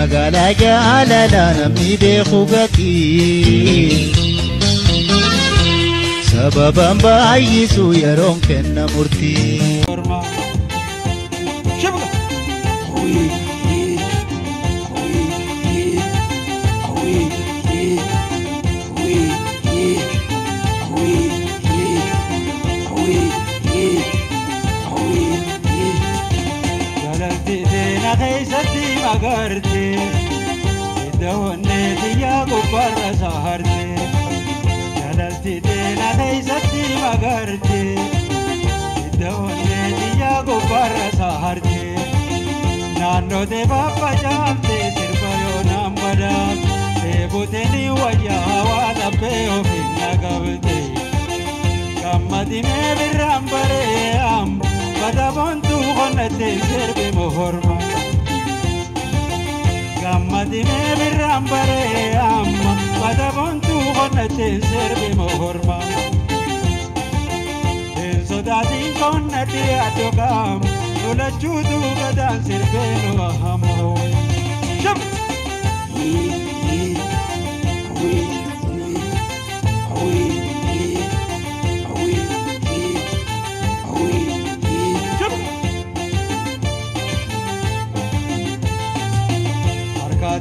magaalaa jaalalaa namni beeku gatii sababaan baay'isuu yeroon kenna murtii. Magarti, iddoonni xiyyaa gubbarra saharti. Jaalalti deena keessatti magarti, iddoonni xiyyaa gubbarra saharti. Naannoo teephaa jaamte sirba yoo naan badaam, deebuuteen wayyaa waan haphee ofiin nagabde. Gammadimee birraan baree'am, badaboontuu qonnatti sirbi mohorma. Gammadimee birraan baree'am badaboontuu qonnatteen sirbi mohorma. Hin sodaatiin qonnatti addooqam lolachuutu gadaan sirbee nu ahamoo.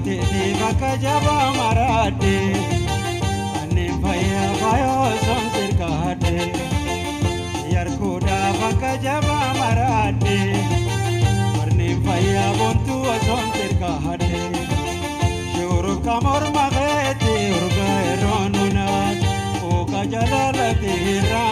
Tete bakka jabaa maraadde anneen fayyaa faayoo son sirkaadde yarkuudhaa bakka jabaa maraadde warneen fayyaa boontuu son sirkaadde shuruuf kamorma keetti urgaa irroon nunaat ooka jalaalatti irraa